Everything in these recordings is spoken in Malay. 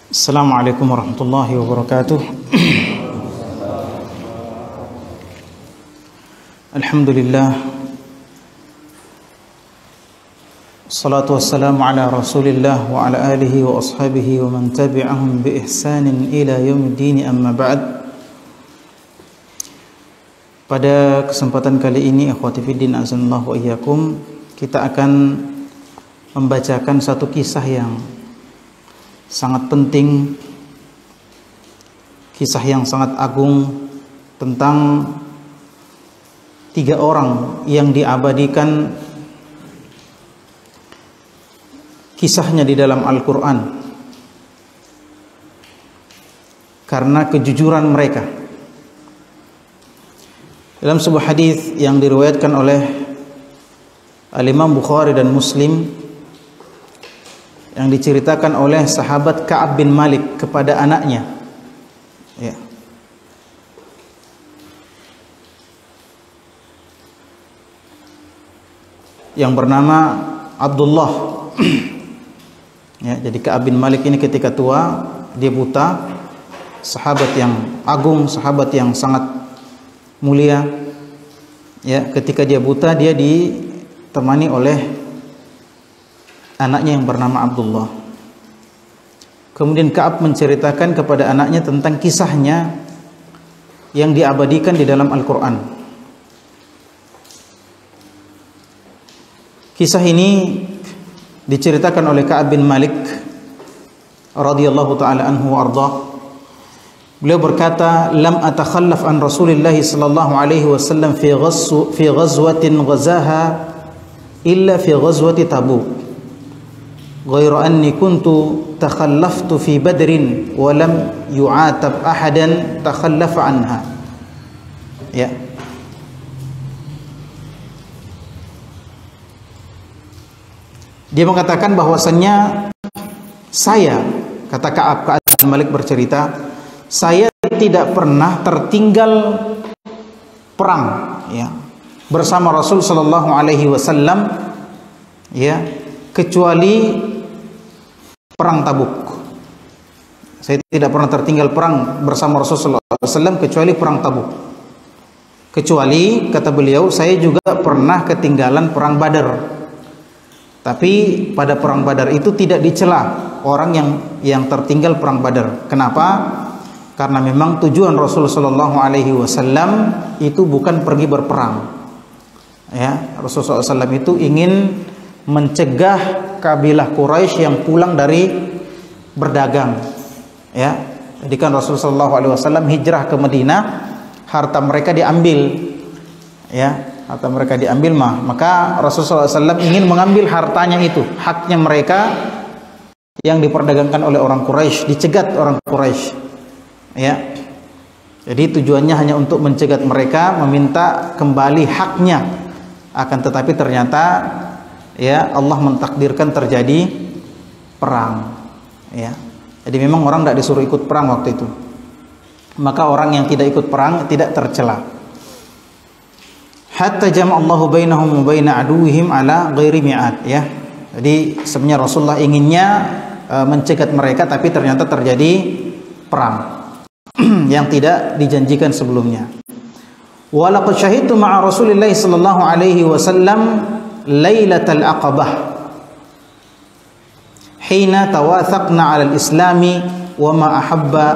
Assalamualaikum warahmatullahi wabarakatuh. Alhamdulillah, salatu wassalamu ala rasulillah wa ala alihi wa ashabihi wa man tabi'ahum bi ihsanin ila yaumiddin, amma ba'd. Pada kesempatan kali ini, ikhwati fiddin azanallahu wa iyyakum, kita akan membacakan satu kisah yang sangat penting, kisah yang sangat agung tentang 3 orang yang diabadikan kisahnya di dalam Al-Quran karena kejujuran mereka. Dalam sebuah hadis yang diriwayatkan oleh Al-Imam Bukhari dan Muslim, yang diceritakan oleh sahabat Ka'ab bin Malik kepada anaknya, ya, yang bernama Abdullah. Ya, jadi Ka'ab bin Malik ini ketika tua, dia buta, sahabat yang agung, sahabat yang sangat mulia. Ya, ketika dia buta, dia ditemani oleh anaknya yang bernama Abdullah. Kemudian Ka'ab menceritakan kepada anaknya tentang kisahnya yang diabadikan di dalam Al-Quran. Kisah ini diceritakan oleh Ka'ab bin Malik radhiyallahu ta'ala anhu wa ardhah. Beliau berkata, "Lam atakhallaf an Rasulillah sallallahu alaihi wasallam fi ghazwatin ghazaha illa fi ghazwati Tabuk. Ghairu anni kuntu takhallaftu fi Badrin wa lam yu'atab ahadan takhallafa anha." Ya. Dia mengatakan bahwasannya saya, kata Ka'ab bin Malik bercerita, saya tidak pernah tertinggal perang, ya, bersama Rasul sallallahu alaihi wasallam, ya, kecuali perang Tabuk. Saya tidak pernah tertinggal perang bersama Rasul sallallahu alaihi wasallam kecuali perang Tabuk. Kecuali, kata beliau, saya juga pernah ketinggalan perang Badar. Tapi pada perang Badar itu tidak dicela orang yang tertinggal perang Badar. Kenapa? Karena memang tujuan Rasulullah sallallahu alaihi wasallam itu bukan pergi berperang. Ya, Rasulullah SAW itu ingin mencegah kabilah Quraisy yang pulang dari berdagang. Ya, jadi kan Rasulullah sallallahu alaihi wasallam hijrah ke Madinah, harta mereka diambil. Ya, harta mereka diambil, maka Rasulullah SAW ingin mengambil hartanya itu, haknya mereka yang diperdagangkan oleh orang Quraisy, dicegat orang Quraisy. Ya, jadi tujuannya hanya untuk mencegat mereka, meminta kembali haknya. Akan tetapi ternyata, ya, Allah mentakdirkan terjadi perang. Ya, jadi memang orang tidak disuruh ikut perang waktu itu. Maka orang yang tidak ikut perang tidak tercela. Hatta jama'allahu bainahum wa baina aduwwihim ala ghairi mi'ad, ya. Jadi sebenarnya Rasulullah inginnya mencegat mereka, tapi ternyata terjadi perang yang tidak dijanjikan sebelumnya. Wa laqad syahidtu ma'a Rasulillah sallallahu alaihi wasallam lailatal aqabah hina tawathaqna 'ala al-islami wa ma ahabba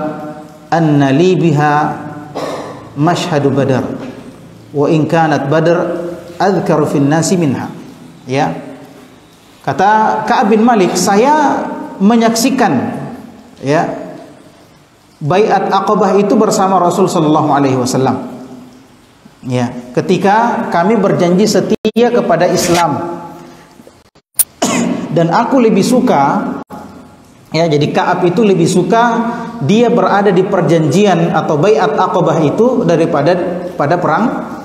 anna li biha mashhadu badar wa in kanat badar adhkaru fin nasi minha. Ya, kata Ka'ab bin Malik, saya menyaksikan, ya, baiat Aqabah itu bersama Rasul sallallahu alaihi wasallam. Ya, ketika kami berjanji setia kepada Islam. Dan aku lebih suka, ya, jadi Ka'ab itu lebih suka dia berada di perjanjian atau baiat Aqabah itu daripada pada perang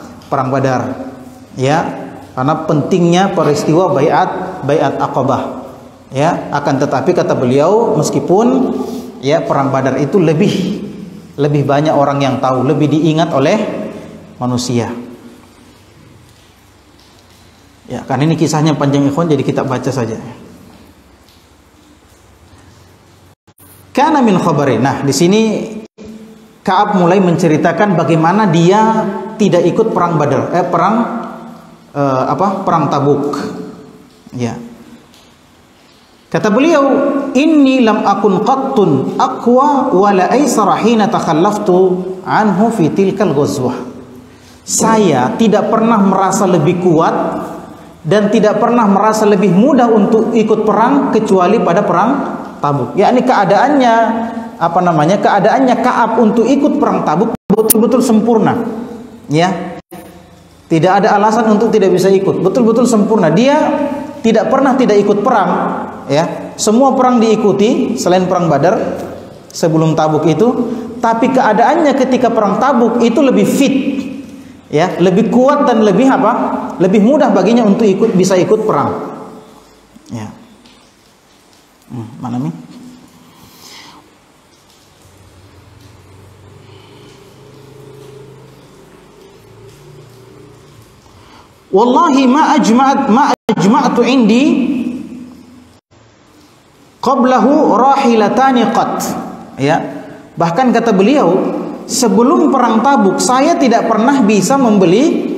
Badar. Ya, karena pentingnya peristiwa baiat Aqabah. Ya, akan tetapi kata beliau, meskipun, ya, perang Badar itu lebih banyak orang yang tahu, lebih diingat oleh manusia. Ya, karena ini kisahnya panjang ikhwan, jadi kita baca saja. Kana min khabari. Nah, di sini Ka'ab mulai menceritakan bagaimana dia tidak ikut perang Badar, perang Tabuk. Ya. Kata beliau, inni lam akun qattun aqwa wa la aysara hina takhallaftu anhu fi tilkal ghazwah. Saya tidak pernah merasa lebih kuat dan tidak pernah merasa lebih mudah untuk ikut perang kecuali pada perang Tabuk. Yakni keadaannya keadaannya Ka'ab untuk ikut perang Tabuk betul-betul sempurna. Ya. Tidak ada alasan untuk tidak bisa ikut. Betul-betul sempurna. Dia tidak pernah tidak ikut perang, ya. Semua perang diikuti selain perang Badar sebelum Tabuk itu, tapi keadaannya ketika perang Tabuk itu lebih fit. Ya, lebih kuat dan lebih lebih mudah baginya untuk bisa ikut perang. Ya. Mana nih? Wallahi ma ajma'tu indi qablahu rahilatani qat. Ya. Bahkan kata beliau, sebelum perang Tabuk saya tidak pernah bisa membeli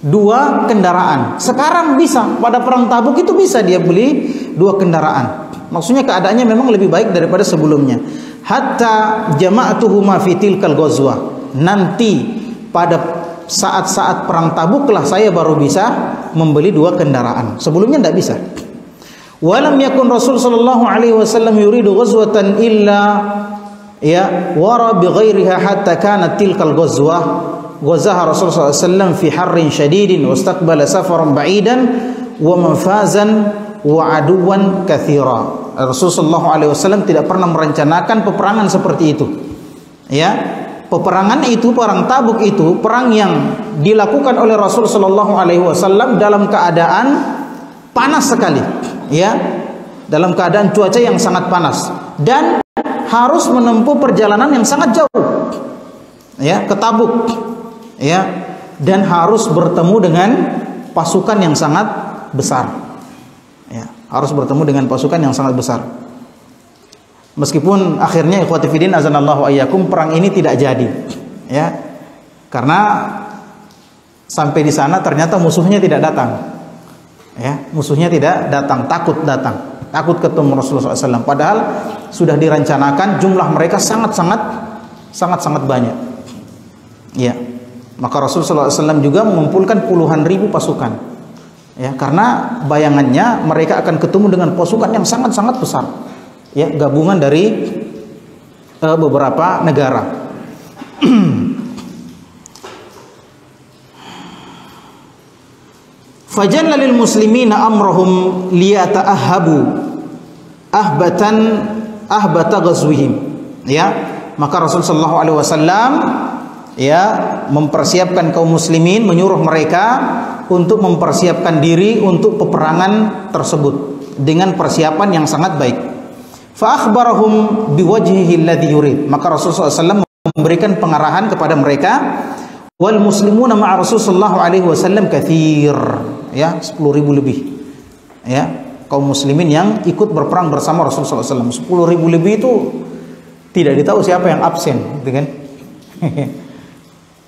2 kendaraan. Sekarang bisa. Pada perang Tabuk itu bisa dia beli 2 kendaraan. Maksudnya keadaannya memang lebih baik daripada sebelumnya. Hatta jama'tuhuma fi tilkal ghazwah. Nanti pada saat-saat perang Tabuk lah saya baru bisa membeli 2 kendaraan. Sebelumnya tidak bisa. Walam yakun Rasul sallallahu alaihi wasallam yuridu ghazwatan illa wara bi ghairiha hatta kanat tilkal ghazwah ghazaha Rasul sallallahu alaihi wasallam fi harrin shadidin wastaqbala safaran ba'idan wa mafazan wa aduwan katsira. Rasul sallallahu alaihi wasallam tidak pernah merencanakan peperangan seperti itu. Ya. Peperangan itu, perang Tabuk itu, perang yang dilakukan oleh Rasul sallallahu alaihi wasallam dalam keadaan panas sekali, ya. Dalam keadaan cuaca yang sangat panas dan harus menempuh perjalanan yang sangat jauh. Ya, ke Tabuk. Ya, dan harus bertemu dengan pasukan yang sangat besar. Ya, harus bertemu dengan pasukan yang sangat besar. Meskipun akhirnya ikhwati fillah azanallahu ayyakum perang ini tidak jadi, ya, karena sampai di sana ternyata musuhnya tidak datang, ya, musuhnya tidak datang, takut ketemu Rasulullah SAW. Padahal sudah direncanakan, jumlah mereka sangat banyak, ya. Maka Rasulullah SAW juga mengumpulkan puluhan ribu pasukan, ya, karena bayangannya mereka akan ketemu dengan pasukan yang sangat besar. Ya, gabungan dari beberapa negara. Fajalla lil muslimina amrahum liyata'ahhabu ahbata ghazwihim. Ya, maka Rasul sallallahu alaihi wasallam ya mempersiapkan kaum muslimin, menyuruh mereka untuk mempersiapkan diri untuk peperangan tersebut dengan persiapan yang sangat baik. Fa akhbarahum biwajhihi alladhi yurid. Maka Rasulullah SAW memberikan pengarahan kepada mereka. Wal muslimuna ma'a Rasulullah SAW kathir. Ya, 10.000 lebih. Ya, kaum muslimin yang ikut berperang bersama Rasulullah SAW. 10.000 lebih itu tidak ditahu siapa yang absen, gitu kan?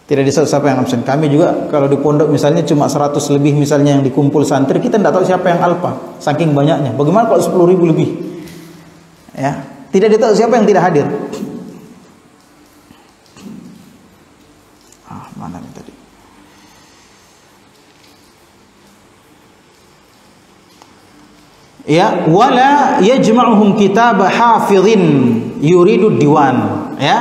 Tidak ditahu siapa yang absen. Kami juga kalau di pondok misalnya cuma 100 lebih misalnya yang dikumpul santri, kita tidak tahu siapa yang alpa, saking banyaknya. Bagaimana kalau 10.000 lebih? Ya, tidak ditahu siapa yang tidak hadir. Mana nih tadi? Ya, wala yajma'uhum kitab hafizin yuridu diwan. Ya,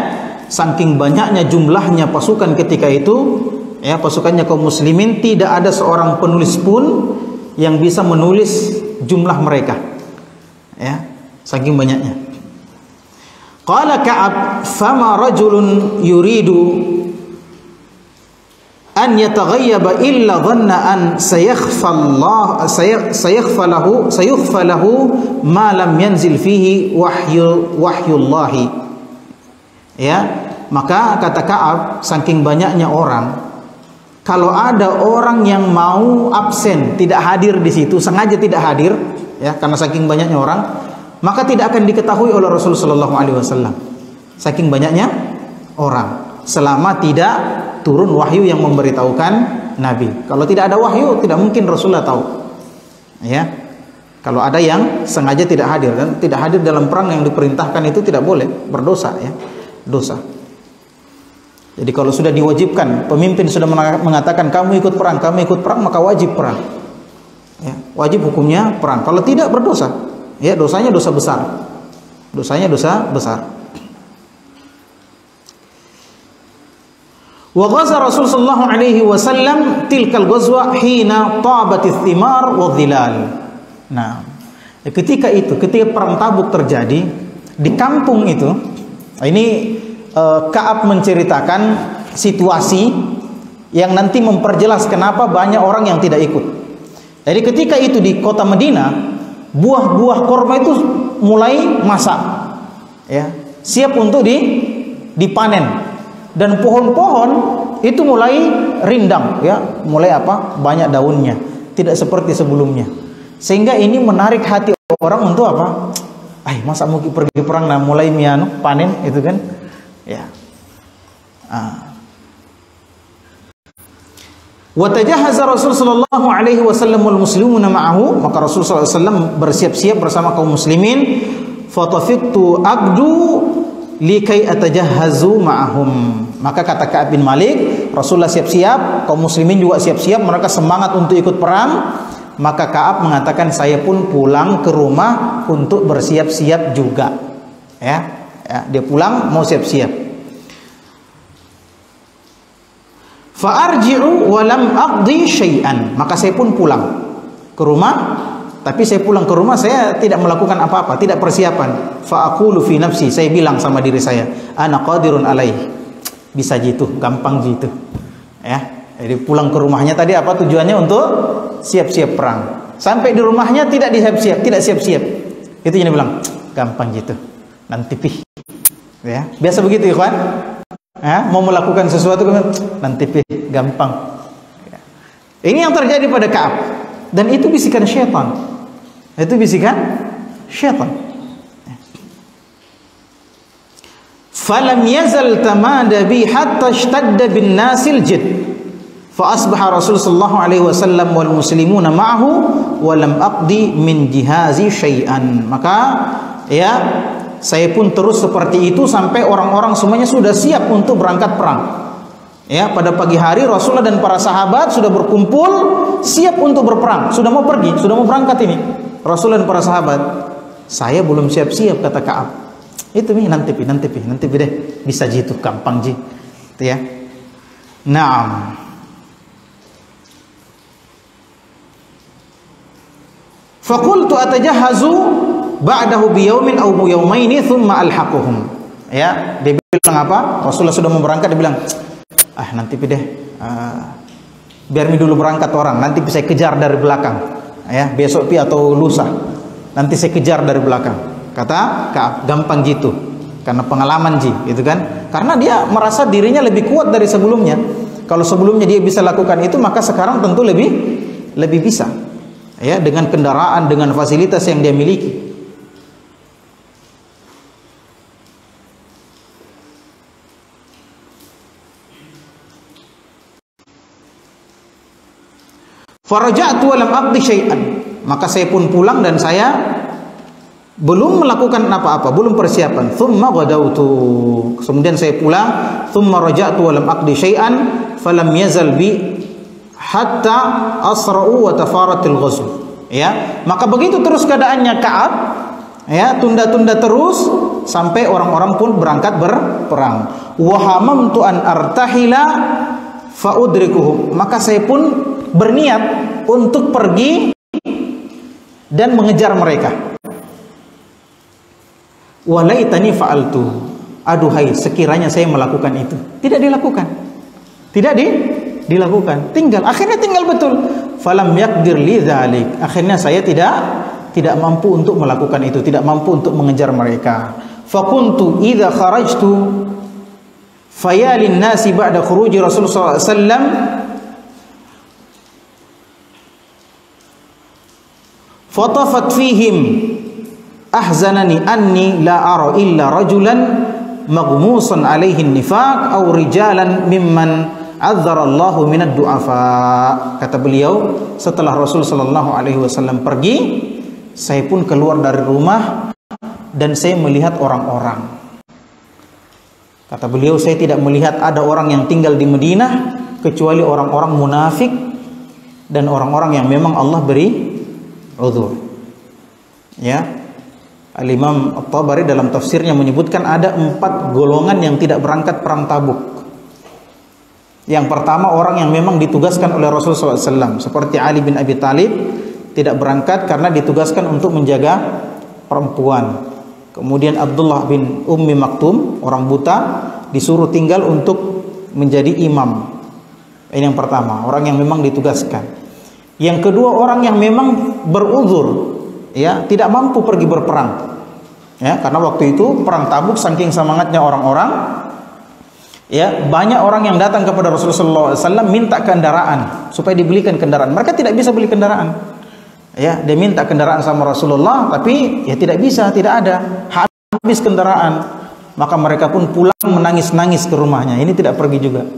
saking banyaknya jumlahnya pasukan ketika itu, ya, pasukannya kaum muslimin, tidak ada seorang penulis pun yang bisa menulis jumlah mereka. Ya, saking banyaknya. Qala Ka'ab, fama rajulun yuridu an yataghayyaba illa dhanna an sayakhfa lahu ma lam yanzil fihi wahyullah. Ya, maka kata Ka'ab, saking banyaknya orang, kalau ada orang yang mau absen, tidak hadir di situ, sengaja tidak hadir, ya, karena saking banyaknya orang, maka tidak akan diketahui oleh Rasulullah sallallahu alaihi wasallam. Saking banyaknya orang, selama tidak turun wahyu yang memberitahukan Nabi. Kalau tidak ada wahyu, tidak mungkin Rasulullah tahu. Ya. Kalau ada yang sengaja tidak hadir, dan tidak hadir dalam perang yang diperintahkan itu tidak boleh, berdosa ya. Dosa. Jadi kalau sudah diwajibkan, pemimpin sudah mengatakan kamu ikut perang, maka wajib perang. Ya, wajib hukumnya perang. Kalau tidak, berdosa. Ya, dosanya dosa besar. Dosanya dosa besar. Wa ghaza Rasul sallallahu alaihi wasallam tilkal ghazwa hina tabatith thimar wa dhilal. Nah, ketika perang Tabuk terjadi di kampung itu, ini Ka'ab menceritakan situasi yang nanti memperjelas kenapa banyak orang yang tidak ikut. Jadi ketika itu di kota Madinah, buah-buah kurma itu mulai masak, ya, siap untuk dipanen, dan pohon-pohon itu mulai rindang, ya, mulai apa? Banyak daunnya, tidak seperti sebelumnya. Sehingga ini menarik hati orang untuk apa? Masa mau pergi perang nah mulai panen itu kan? Ya. Wa tajahaza Rasul sallallahu alaihi wasallam wal muslimuna ma'ahu, maka Rasul sallallahu alaihi wasallam bersiap-siap bersama kaum muslimin. Fatafiqtu aqdu likai atajahhazu ma'ahum. Maka kata Ka'ab bin Malik, Rasulullah siap-siap, kaum muslimin juga siap-siap, mereka semangat untuk ikut perang. Maka Ka'ab mengatakan, saya pun pulang ke rumah untuk bersiap-siap juga. Ya, dia pulang mau siap-siap. Fa'arji'u wa lam aqdi syai'an. Maka saya pun pulang ke rumah, tapi saya pulang ke rumah saya tidak melakukan apa-apa, tidak persiapan. Fa'aqulu fi nafsi, saya bilang sama diri saya, ana qadirun alaih. Bisa gitu, gampang gitu. Ya. Jadi pulang ke rumahnya tadi apa tujuannya? Untuk siap-siap perang. Sampai di rumahnya tidak siap-siap. Itu yang dia bilang, gampang gitu. Nanti pih. Ya, biasa begitu ikhwan. Mau melakukan sesuatu nanti pih, gampang. Ya. Ini yang terjadi pada Ka'ab, dan itu bisikan syaitan. Itu bisikan syaitan. Falam yazal tamada bi hatta ishtadda bin nasil jid. Fa asbaha Rasul sallallahu alaihi wasallam wal muslimuna ma'ahu wa lam aqdi min jihazi syai'an. Maka ya, saya pun terus seperti itu sampai orang-orang semuanya sudah siap untuk berangkat perang. Ya, pada pagi hari Rasulullah dan para sahabat sudah berkumpul siap untuk berperang, sudah mau pergi, sudah mau berangkat ini. Rasulullah dan para sahabat, saya belum siap-siap, kata Ka'ab. Itu nih nanti deh, bisa gitu, gampang ji. Itu ya. Naam. Faqultu atajahhazu ba'dahu biyaumin aw yaumaini thumma alhaquhum. Ya, dia bilang apa? Rasulullah sudah mau berangkat, dia bilang, nanti deh, biar dulu berangkat orang, nanti saya kejar dari belakang. Ya, besok atau lusa, nanti saya kejar dari belakang. Kata Ka'ab, gampang gitu, karena pengalaman ji, gitu kan? Karena dia merasa dirinya lebih kuat dari sebelumnya. Kalau sebelumnya dia bisa lakukan itu, maka sekarang tentu lebih bisa. Ya, dengan kendaraan, dengan fasilitas yang dia miliki. Faraja'tu wa lam aqdi syai'an. Maka saya pun pulang dan saya belum melakukan apa-apa, belum persiapan. Thumma ghadawtu. Kemudian saya pulang, thumma raja'tu wa lam aqdi syai'an falam yazal bi hatta asra'u wa tafaratil ghazw. Ya, maka begitu terus keadaannya Ka'ab, ya, tunda-tunda terus sampai orang-orang pun berangkat berperang. Wa hamamtu an artahila fa udrikuhum. Maka saya pun berniat untuk pergi dan mengejar mereka. Walaitani fa'altu. Aduhai, sekiranya saya melakukan itu. Tidak dilakukan. Dilakukan. Akhirnya tinggal betul. Falam yakdir li dzalik. Akhirnya saya tidak mampu untuk melakukan itu, tidak mampu untuk mengejar mereka. Fakuntu idza kharajtu fayalin nasi ba'da khuruji Rasulullah sallallahu alaihi wasallam fatafat fihim ahzanani anni la ara illa rajulan maghmusan alaihi nifaq aw rijalan mimman azzarallahu minad du'afa. Kata beliau, setelah Rasul sallallahu alaihi wasallam pergi, saya pun keluar dari rumah dan saya melihat orang-orang. Kata beliau, saya tidak melihat ada orang yang tinggal di Madinah kecuali orang-orang munafik dan orang-orang yang memang Allah beri uzur. Ya, Al-Imam At-Tabari dalam tafsirnya menyebutkan ada 4 golongan yang tidak berangkat perang Tabuk. Yang pertama, orang yang memang ditugaskan oleh Rasulullah SAW, seperti Ali bin Abi Thalib, tidak berangkat karena ditugaskan untuk menjaga perempuan. Kemudian Abdullah bin Ummi Maktum, orang buta, disuruh tinggal untuk menjadi imam. Ini yang pertama, orang yang memang ditugaskan. Yang kedua, orang yang memang beruzur, ya, tidak mampu pergi berperang. Ya, karena waktu itu perang Tabuk saking semangatnya orang-orang, ya, banyak orang yang datang kepada Rasulullah SAW minta kendaraan supaya dibelikan kendaraan. Mereka tidak bisa beli kendaraan. Ya, dia minta kendaraan sama Rasulullah, tapi ya tidak bisa, tidak ada, habis kendaraan. Maka mereka pun pulang menangis-nangis ke rumahnya. Ini tidak pergi juga,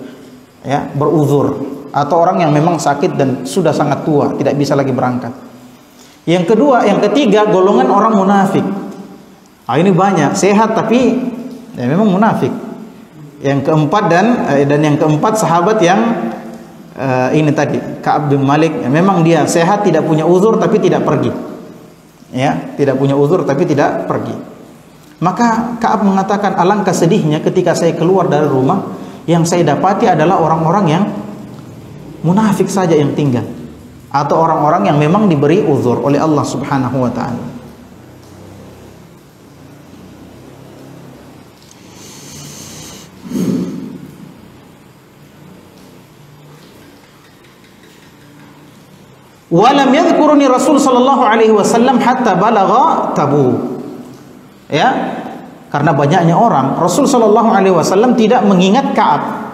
ya, beruzur. Atau orang yang memang sakit dan sudah sangat tua, tidak bisa lagi berangkat. Yang kedua, yang ketiga, golongan orang munafik. Ini banyak, sehat tapi ya memang munafik. Yang keempat dan yang keempat sahabat yang ini tadi, Ka'ab bin Malik, ya, memang dia sehat, tidak punya uzur tapi tidak pergi. Ya, tidak punya uzur tapi tidak pergi. Maka Ka'ab mengatakan, alangkah sedihnya ketika saya keluar dari rumah, yang saya dapati adalah orang-orang yang munafik saja yang tinggal, atau orang-orang yang memang diberi uzur oleh Allah Subhanahu wa taala. Walam yadhkuruni Rasul sallallahu alaihi wasallam hatta balagha Tabuk. Ya, karena banyaknya orang, Rasul sallallahu alaihi wasallam tidak mengingat Ka'ab.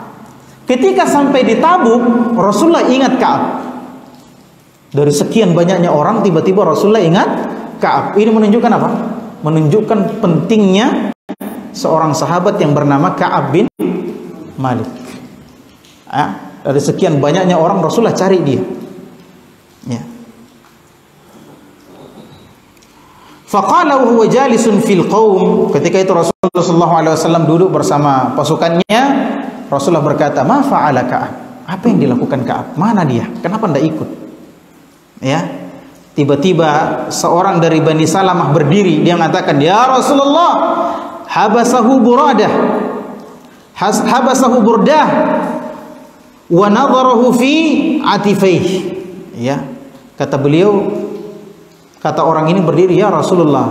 Ketika sampai di Tabuk, Rasulullah ingat Ka'ab. Dari sekian banyaknya orang, tiba-tiba Rasulullah ingat Ka'ab. Ini menunjukkan apa? Menunjukkan pentingnya seorang sahabat yang bernama Ka'ab bin Malik. Dari sekian banyaknya orang, Rasulullah cari dia. Ya. Faqala wa huwa jalisun fil qaum. Ketika itu Rasulullah sallallahu alaihi wasallam duduk bersama pasukannya, Rasulullah berkata, "Ma fa'ala Ka'ab?" Apa yang dilakukan Ka'ab? Mana dia? Kenapa tidak ikut? Ya. Tiba-tiba seorang dari Bani Salamah berdiri, dia mengatakan, "Ya Rasulullah, habasahu Buradah. Habasahu Burdah wa nadharahu fi atifaihi." Ya. Kata beliau, kata orang ini berdiri, "Ya Rasulullah,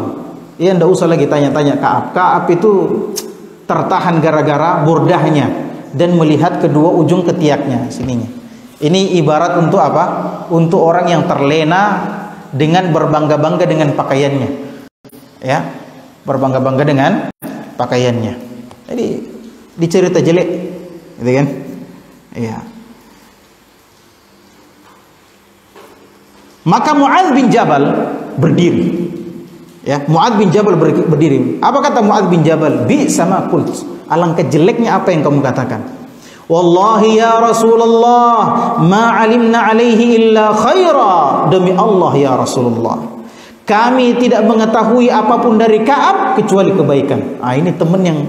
ya tidak usah lagi tanya-tanya Ka'ab. Ka'ab itu tertahan gara-gara burdahnya dan melihat kedua ujung ketiaknya sininya." Ini ibarat untuk apa? Untuk orang yang terlena dengan berbangga-bangga dengan pakaiannya. Ya, berbangga-bangga dengan pakaiannya. Jadi dicerita jelek, gitu kan? Iya. Maka Mu'adz bin Jabal berdiri. Ya, Mu'adz bin Jabal berdiri. Apa kata Mu'adz bin Jabal? Bi sama qult. Alangkah jeleknya apa yang kamu katakan. Wallahi ya Rasulullah, ma alimna alaihi illa khaira. Demi Allah ya Rasulullah, kami tidak mengetahui apapun dari Ka'ab kecuali kebaikan. Ini teman yang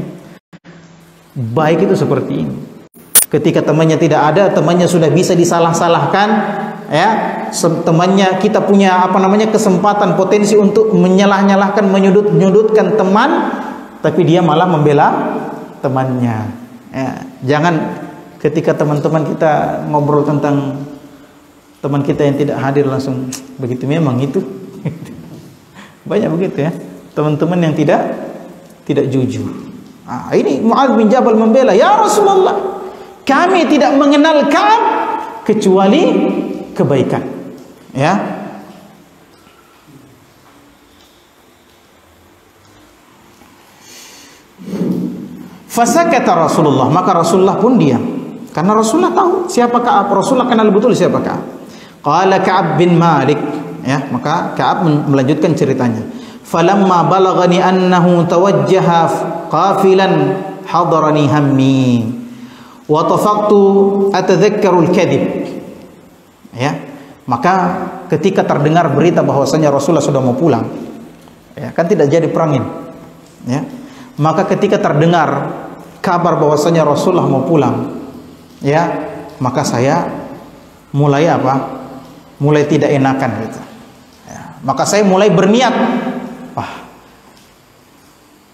baik itu seperti ini. Ketika temannya tidak ada, temannya sudah bisa disalah-salahkan, ya, temannya, kita punya kesempatan, potensi untuk menyalah-nyalahkan, menyudutkan teman, tapi dia malah membela temannya. Ya, jangan ketika teman-teman kita ngobrol tentang teman kita yang tidak hadir langsung begitu, memang itu banyak begitu ya, teman-teman yang tidak jujur. Ini Mu'adz bin Jabal membela, "Ya Rasulullah, kami tidak mengenal Ka'ab kecuali kebaikan." Ya. Fasakata Rasulullah, maka Rasulullah pun diam. Karena Rasulullah tahu siapa Ka'ab, Rasulullah kenal betul siapa Ka'ab. Qala Ka'ab bin Malik, ya, maka Ka'ab melanjutkan ceritanya. falamma balagani annahu tawajjaha qafilan hadarani hammi wa tafaqtu atadhakkaru al-kadhib. Ya, maka ketika terdengar berita bahwasanya Rasulullah sudah mau pulang, ya, kan tidak jadi perangin, ya. Maka ketika terdengar kabar bahwasanya Rasulullah mau pulang, ya, maka saya mulai apa? Mulai tidak enakan gitu. Ya, maka saya mulai berniat,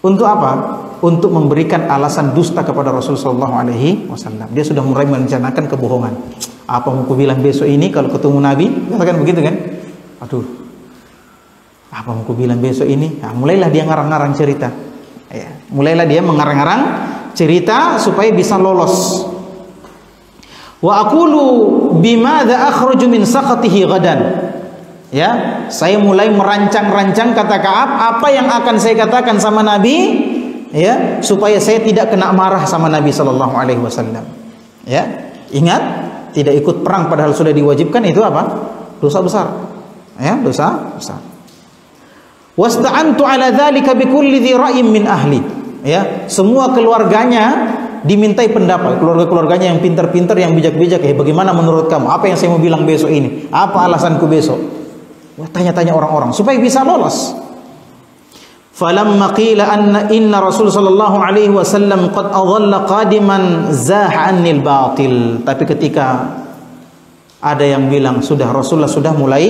untuk apa? Untuk memberikan alasan dusta kepada Rasulullah SAW. Dia sudah mulai merencanakan kebohongan. Apa mau ku bilang besok ini kalau ketemu Nabi? Katakan begitu kan? Aduh, apa mau ku bilang besok ini? Nah, mulailah dia ngarang-ngarang cerita. Ya, mulailah dia mengarang-arang cerita supaya bisa lolos. Wa aqulu bimadza akhruju min sakhatihi ghadan. Ya, saya mulai merancang-rancang kata Ka'ab apa yang akan saya katakan sama Nabi, ya, supaya saya tidak kena marah sama Nabi sallallahu alaihi wasallam. Ya, ingat, tidak ikut perang padahal sudah diwajibkan itu apa? Dosa besar. Ya, dosa besar. Wasta'antu ala dzalika bikulli dzi ra'yin min ahli. Ya, semua keluarganya dimintai pendapat, keluarga-keluarganya yang pintar-pintar, yang bijak-bijak. Bagaimana menurut kamu? Apa yang saya mau bilang besok ini? Apa alasanku besok? Tanya-tanya orang-orang supaya bisa lolos. Falamma qila inna Rasul sallallahu alaihi wasallam qad adalla qadiman zaha anil batil. Tapi ketika ada yang bilang sudah Rasulullah sudah mulai,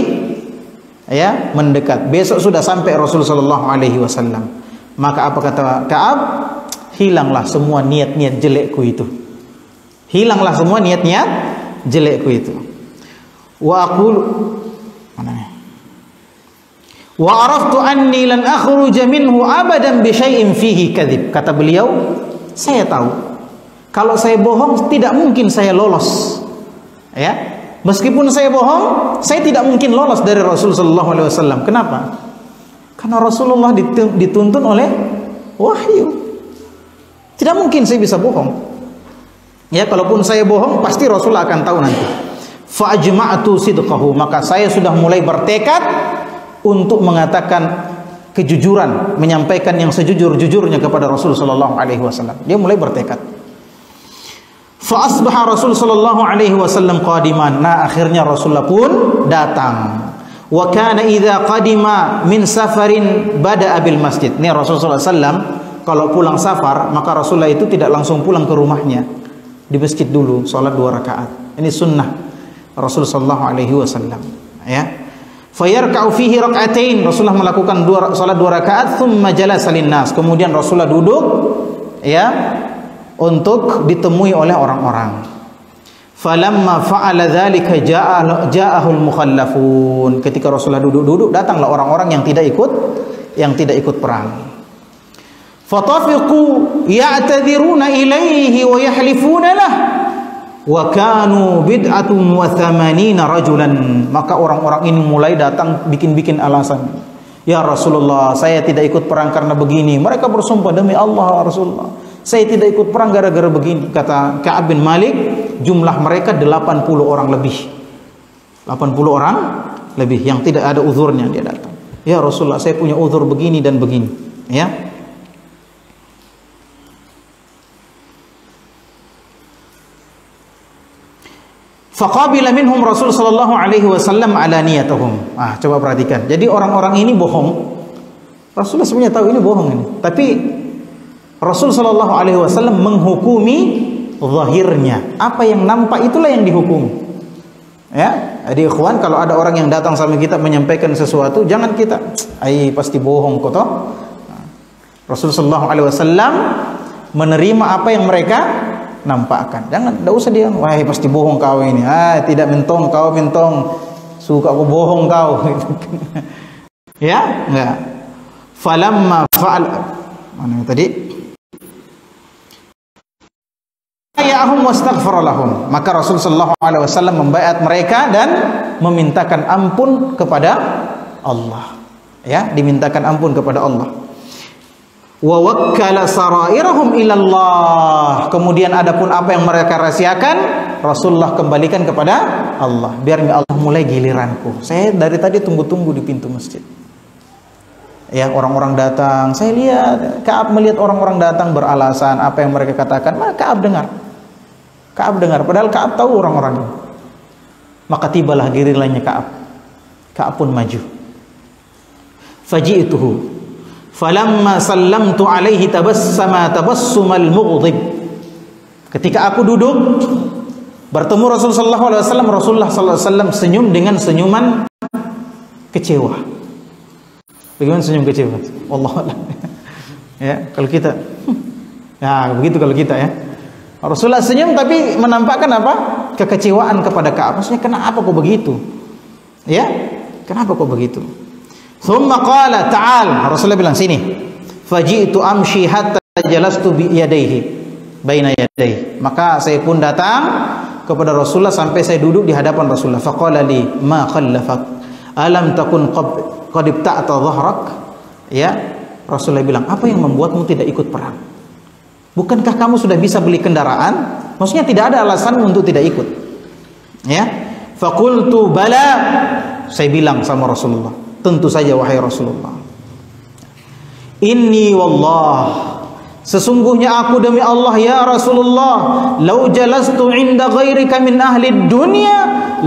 ya, mendekat, besok sudah sampai Rasul sallallahu alaihi wasallam, maka apa kata Ka'ab? Hilanglah semua niat-niat jelekku itu. Hilanglah semua niat-niat jelekku itu. Wa aqulu, mana nih? Wa araftu anni lan akhruja minhu abadan bi syai'in fihi kadzib. Kata beliau, saya tahu kalau saya bohong tidak mungkin saya lolos. Ya, meskipun saya bohong, saya tidak mungkin lolos dari Rasul sallallahu alaihi wasallam. Kenapa? Karena Rasulullah dituntun oleh wahyu. Tidak mungkin saya bisa bohong. Ya, kalaupun saya bohong pasti Rasulullah akan tahu nanti. Fa ajma'tu sidqahu, maka saya sudah mulai bertekad untuk mengatakan kejujuran, menyampaikan yang sejujur-jujurnya kepada Rasul sallallahu alaihi wasallam. Dia mulai bertekad. Fa asbaha Rasul sallallahu alaihi wasallam qadiman. Nah, akhirnya Rasulullah pun datang. Wa kana idza qadima min safarin bada'a bil masjid. Ini Rasulullah sallallahu alaihi wasallam kalau pulang safar, maka Rasulullah itu tidak langsung pulang ke rumahnya. Di masjid dulu salat 2 rakaat. Ini sunnah Rasul sallallahu alaihi wasallam, ya. Fayarka'u fihi rak'atain. Rasulullah melakukan salat 2 rakaat, thumma jalasa linnas. Kemudian Rasulullah duduk, ya, untuk ditemui oleh orang-orang. Falamma fa'ala dzalika ja'ahul mukhallafun. Ketika Rasulullah duduk-duduk, datanglah orang-orang yang tidak ikut perang. Fatafiqu ya'tadhiruna ilaihi wa yahlifuna lah. Wa kanu bid'atun wa thamanina rajulan. Maka orang-orang ini mulai datang bikin-bikin alasan. Ya Rasulullah, saya tidak ikut perang karena begini. Mereka bersumpah, demi Allah Rasulullah, saya tidak ikut perang gara-gara begini. Kata Ka'ab bin Malik, jumlah mereka 80 orang lebih. 80 orang lebih yang tidak ada uzurnya, dia datang. Ya Rasulullah, saya punya uzur begini dan begini, ya. Faqabila minhum Rasul sallallahu alaihi wasallam alaniyatuhum. Coba perhatikan. Jadi orang-orang ini bohong. Rasulullah sebenarnya tahu ini bohong ini. Tapi Rasul sallallahu alaihi wasallam menghukumi zahirnya. Apa yang nampak itulah yang dihukumi. Ya, jadi ikhwan, kalau ada orang yang datang sama kita menyampaikan sesuatu, jangan kita, pasti bohong kok toh. Rasul sallallahu alaihi wasallam menerima apa yang mereka nampakkan. Jangan, tidak usah dia, wah pasti bohong kau ini. Tidak mentong, kau mentong. Suka aku bohong kau. Ya, enggak. Falamma fa'al, mana tadi? Ayahum wastaghfar lahum. Maka Rasul sallallahu alaihi wasallam membaiat mereka dan memintakan ampun kepada Allah. Ya, dimintakan ampun kepada Allah. Wa wakkala sarairahum ila Allah. Kemudian adapun apa yang mereka rahasiakan, Rasulullah kembalikan kepada Allah. Biar Allah mulai giliranku. Saya dari tadi tunggu-tunggu di pintu masjid. Ya, orang-orang datang, saya lihat Ka'ab melihat orang-orang datang beralasan apa yang mereka katakan, maka Ka'ab dengar. Ka'ab dengar, padahal Ka'ab tahu orang-orang itu. Maka tibalah gilirannya Ka'ab. Ka'ab pun maju. Faji'tuhu falamma sallamtu alaihi tabassama tabassumal mughdib. Ketika aku duduk bertemu Rasulullah SAW, Rasulullah SAW senyum dengan senyuman kecewa. Bagaimana senyum kecewa? Wallah. Ya, kalau kita, ya begitu kalau kita ya. Rasulullah senyum tapi menampakkan apa? Kekecewaan kepada Ka'ab. Maksudnya kenapa kok begitu? Ya, kenapa kok begitu? Thumma qala ta'al. Rasulullah bilang sini. Faji'tu amshi hatta jalastu bi yadayhi baina yadayhi. Maka saya pun datang kepada Rasulullah sampai saya duduk di hadapan Rasulullah. Faqala li ma khallafak alam takun qad ibta'ta dhahrak. Ya, Rasulullah bilang, apa yang membuatmu tidak ikut perang? Bukankah kamu sudah bisa beli kendaraan? Maksudnya tidak ada alasan untuk tidak ikut. Ya, faqultu bala. Saya bilang sama Rasulullah, tentu saja wahai Rasulullah. Inni wallah, sesungguhnya aku demi Allah ya Rasulullah, lau jalastu inda ghairika min ahli dunya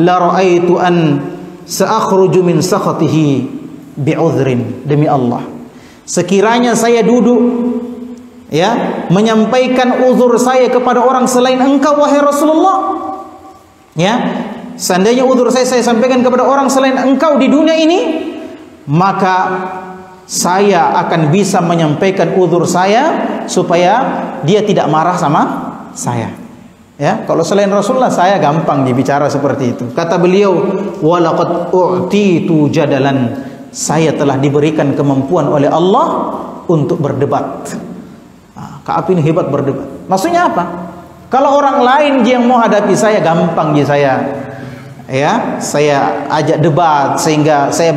la ra'aitu an sa'akhruju min sakhatihi bi'udhrin. Demi Allah, sekiranya saya duduk ya menyampaikan uzur saya kepada orang selain engkau wahai Rasulullah, ya seandainya uzur saya sampaikan kepada orang selain engkau di dunia ini, maka saya akan bisa menyampaikan uzur saya supaya dia tidak marah sama saya. Ya, kalau selain Rasulullah saya gampang dibicara seperti itu. Kata beliau, walaqad u'titu jadalan, saya telah diberikan kemampuan oleh Allah untuk berdebat. Ka'ab ini hebat berdebat. Maksudnya apa? Kalau orang lain yang mau hadapi saya, gampang dia saya ajak debat sehingga saya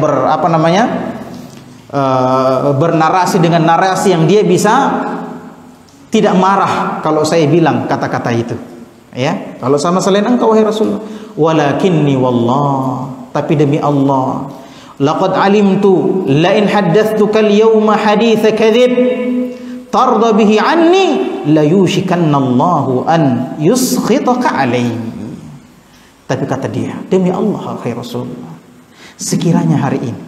bernarasi dengan narasi yang dia bisa tidak marah kalau saya bilang kata-kata itu. Ya, kalau sama selain engkau wahai Rasulullah. Walakinni wallah, tapi demi Allah, laqad alimtu la in haddathtuka al-yawma haditha kadhib tarda bihi anni la yushikanna Allahu an yuskhitaka alayhi. Tapi kata dia, demi Allah wahai Rasulullah, sekiranya hari ini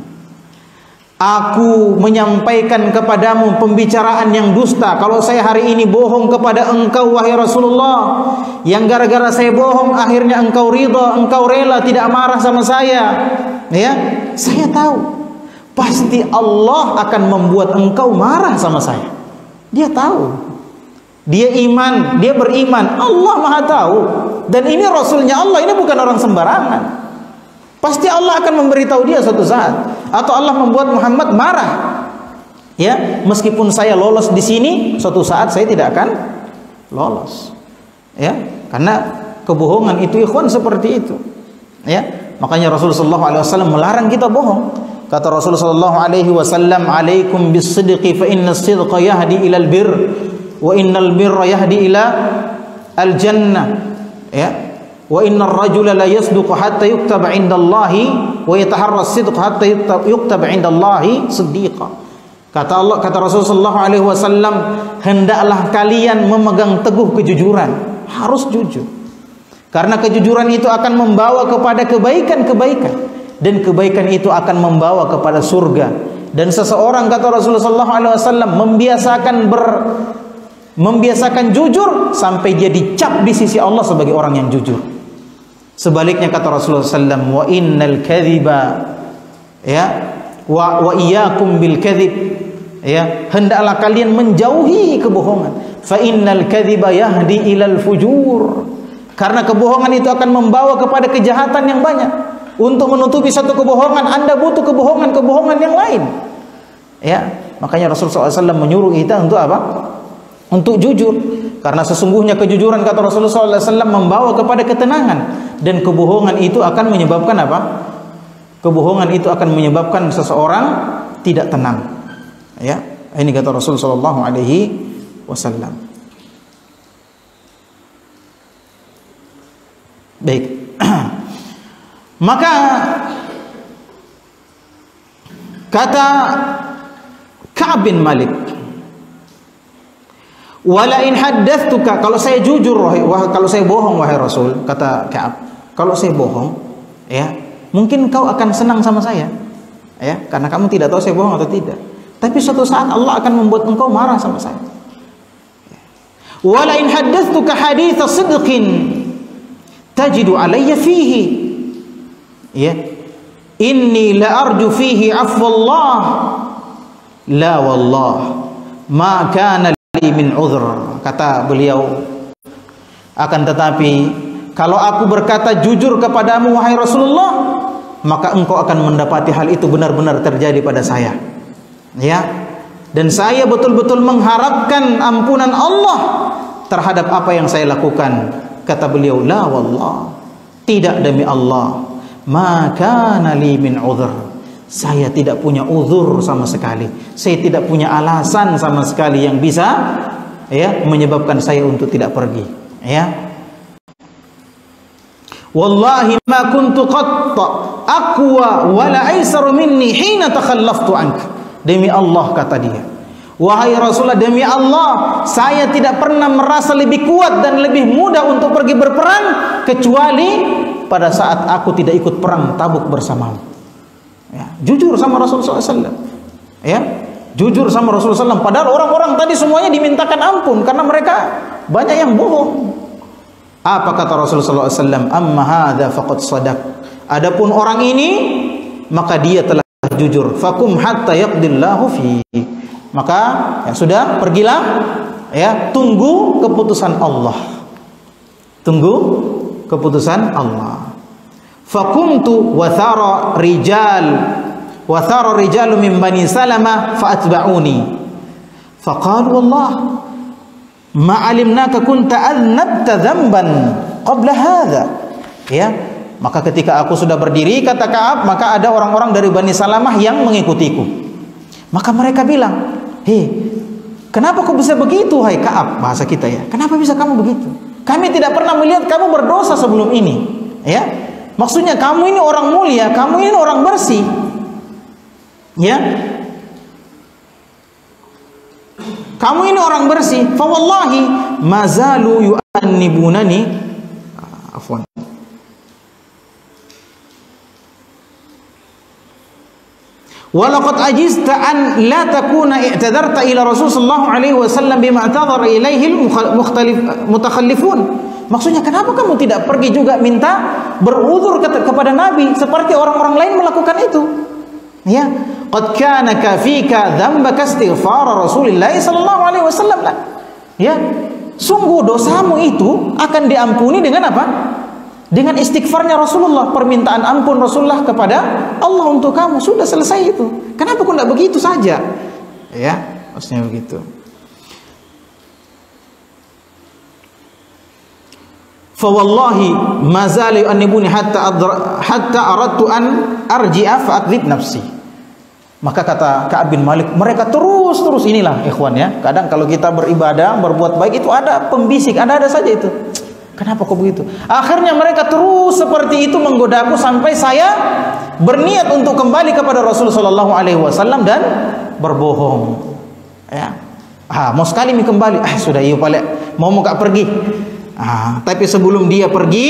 aku menyampaikan kepadamu pembicaraan yang dusta, kalau saya hari ini bohong kepada engkau wahai Rasulullah, yang gara-gara saya bohong akhirnya engkau ridha, engkau rela, tidak marah sama saya, ya, saya tahu pasti Allah akan membuat engkau marah sama saya. Dia tahu, dia iman, dia beriman, Allah Maha tahu, dan ini Rasulnya Allah, ini bukan orang sembarangan. Pasti Allah akan memberitahu dia suatu saat, atau Allah membuat Muhammad marah. Ya, meskipun saya lolos di sini, suatu saat saya tidak akan lolos. Ya, karena kebohongan itu ikhwan seperti itu. Ya, makanya Rasulullah SAW melarang kita bohong. Kata Rasulullah SAW, "Alaikum bis-sidqi fa inna as-sidqa yahdi ila al-birr wa innal birra yahdi ila al-jannah." Ya. Wa innar rajula la yasduqu hatta yuktaba 'indallahi wa yataharra as-sidqa hatta yuktaba 'indallahi siddiqa. Kata Rasulullah SAW, hendaklah kalian memegang teguh kejujuran, harus jujur. Karena kejujuran itu akan membawa kepada kebaikan-kebaikan, dan kebaikan itu akan membawa kepada surga. Dan seseorang, kata Rasulullah SAW, membiasakan jujur sampai dia dicap di sisi Allah sebagai orang yang jujur. Sebaliknya kata Rasulullah SAW, wa innal kadhiba, ya, wa iyyakum bil kadhib, ya, hendaklah kalian menjauhi kebohongan. Fa innal kadhiba yahdi ilal fujur, karena kebohongan itu akan membawa kepada kejahatan yang banyak. Untuk menutupi satu kebohongan, Anda butuh kebohongan yang lain. Ya, makanya Rasulullah SAW menyuruh kita untuk apa? Untuk jujur. Karena sesungguhnya kejujuran, kata Rasulullah SAW, membawa kepada ketenangan, dan kebohongan itu akan menyebabkan apa? Kebohongan itu akan menyebabkan seseorang tidak tenang. Ya, ini kata Rasulullah SAW. Baik. Maka kata Ka'ab bin Malik, wala in haddathtuka, kalau saya jujur, kalau saya bohong wahai Rasul, kata Ka'ab, kalau saya bohong, ya, mungkin kau akan senang sama saya, ya, karena kamu tidak tahu saya bohong atau tidak. Tapi suatu saat Allah akan membuat engkau marah sama saya. Wala in haddathtuka haditha sidqin tajidu alayya fihi, ya, inni la arju fihi afwallah la wallah ma kana min udhr. Kata beliau, akan tetapi kalau aku berkata jujur kepadamu wahai Rasulullah, maka engkau akan mendapati hal itu benar-benar terjadi pada saya, ya, dan saya betul-betul mengharapkan ampunan Allah terhadap apa yang saya lakukan. Kata beliau, la wallah, tidak demi Allah, ma kana li min udhr, saya tidak punya uzur sama sekali, saya tidak punya alasan sama sekali yang bisa, ya, menyebabkan saya untuk tidak pergi, ya. Wallahi ma kuntu qatta aqwa wala aisar minni hina takhallaftu anka. Demi Allah, kata dia, wahai Rasulullah, demi Allah, saya tidak pernah merasa lebih kuat dan lebih mudah untuk pergi berperang kecuali pada saat aku tidak ikut perang Tabuk bersamamu. Ya, jujur sama Rasulullah SAW, ya, jujur sama Rasulullah SAW. Padahal orang-orang tadi semuanya dimintakan ampun karena mereka banyak yang bohong. Apa kata Rasulullah SAW? Amma hadza faqad sadaq. Adapun orang ini, maka dia telah jujur. Fakum hatta yaqdillahu fi. Maka ya sudah, pergilah, ya, tunggu keputusan Allah. Tunggu keputusan Allah. Fakumtu wa thara rijalu min bani Salamah faatba'uni faqalu wallah ma alimnaka kunta adnabta dhanban qabla hadha, ya. Maka ketika aku sudah berdiri, kata Ka'ab, maka ada orang-orang dari Bani Salamah yang mengikutiku. Maka mereka bilang, hei, kenapa kau bisa begitu, hai Ka'ab, bahasa kita, ya, kenapa bisa kamu begitu? Kami tidak pernah melihat kamu berdosa sebelum ini, ya. Maksudnya kamu ini orang mulia, kamu ini orang bersih, ya. Kamu ini orang bersih. Fa wallahi mazalu yu'annibunani. Afwan. Walaqad ajizta an la takuna i'tadarta ila Rasul sallallahu alaihi wasallam bima i'tadara ilaihi mutakhallifun. Maksudnya, kenapa kamu tidak pergi juga minta beruzur kepada Nabi seperti orang-orang lain melakukan itu? Ya, qad kana kafika dzambaka istighfar Rasulillah sallallahu alaihi wasallam. Ya, sungguh dosamu itu akan diampuni dengan apa? Dengan istighfarnya Rasulullah, permintaan ampun Rasulullah kepada Allah untuk kamu. Sudah selesai itu. Kenapa kau tidak begitu saja? Ya, maksudnya begitu. Fa wallahi ma zali annibuni hatta aradtu an arji'a fa akdzib nafsi. Maka kata Ka'ab bin Malik, mereka terus inilah ikhwan, ya. Kadang kalau kita beribadah, berbuat baik itu ada pembisik, ada saja itu. Kenapa kok begitu? Akhirnya mereka terus seperti itu menggodaku sampai saya berniat untuk kembali kepada Rasulullah sallallahu alaihi wasallam dan berbohong. Ya. Mau sekali mi kembali. Sudah iya pale, mau gak pergi. Tapi sebelum dia pergi,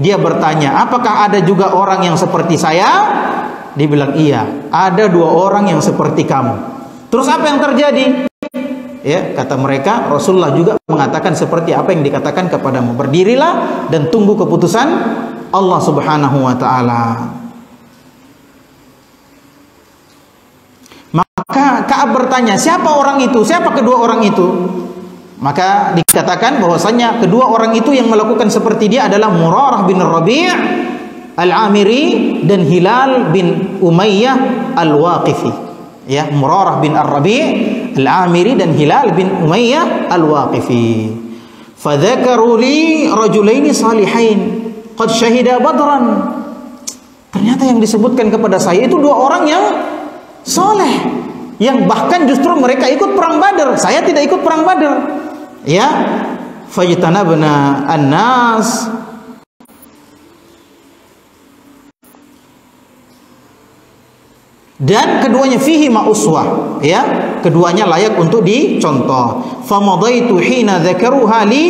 dia bertanya, apakah ada juga orang yang seperti saya? Dia bilang, iya, ada 2 orang yang seperti kamu. Terus apa yang terjadi? Ya, kata mereka, Rasulullah juga mengatakan seperti apa yang dikatakan kepadamu. Berdirilah dan tunggu keputusan Allah Subhanahu wa ta'ala. Maka Ka'ab bertanya, siapa orang itu? Siapa kedua orang itu? Maka dikatakan bahwasanya kedua orang itu yang melakukan seperti dia adalah Murarah bin Rabi' Al-Amiri dan Hilal bin Umayyah Al-Waqifi. Ya, Murarah bin Ar-Rabi' Al-Amiri dan Hilal bin Umayyah Al-Waqifi. Fadzakaru li rajulaini salihain qad syahida badran. Ternyata yang disebutkan kepada saya itu 2 orang yang soleh, yang bahkan justru mereka ikut perang Badar. Saya tidak ikut perang Badar. Ya, fajtanabna an-nas. dan keduanya fihi ma uswah, ya, keduanya layak untuk dicontoh. Famadaitu hina dzakaruha li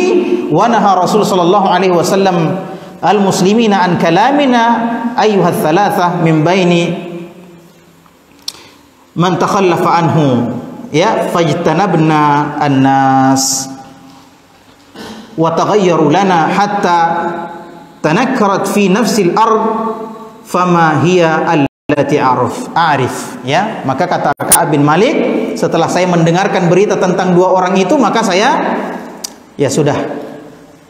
wa naha Rasul sallallahu alaihi wasallam al muslimina an kalamina ayyuha thalathah min baini man takhallafa anhu, ya, fajtanabna an-nas wa taghayyaru lana hatta tanakkarat fi nafsil ard fama hiya allati a'rif, ya. Maka kata Ka'ab bin Malik, setelah saya mendengarkan berita tentang dua orang itu, maka saya, ya sudah,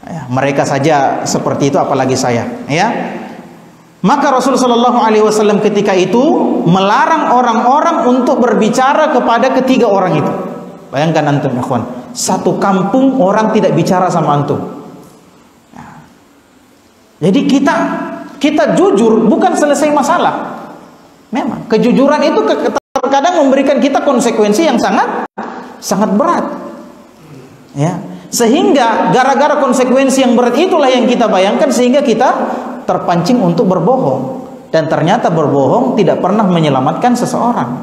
ya, mereka saja seperti itu, apalagi saya, ya. Maka Rasulullah sallallahu alaihi wasallam ketika itu melarang orang-orang untuk berbicara kepada ketiga orang itu. Bayangkan antum, ikhwan, satu kampung orang tidak bicara sama antum. Jadi kita jujur bukan selesai masalah. Memang kejujuran itu terkadang memberikan kita konsekuensi yang sangat berat, ya. Sehingga gara-gara konsekuensi yang berat itulah yang kita bayangkan, sehingga kita terpancing untuk berbohong, dan ternyata berbohong tidak pernah menyelamatkan seseorang,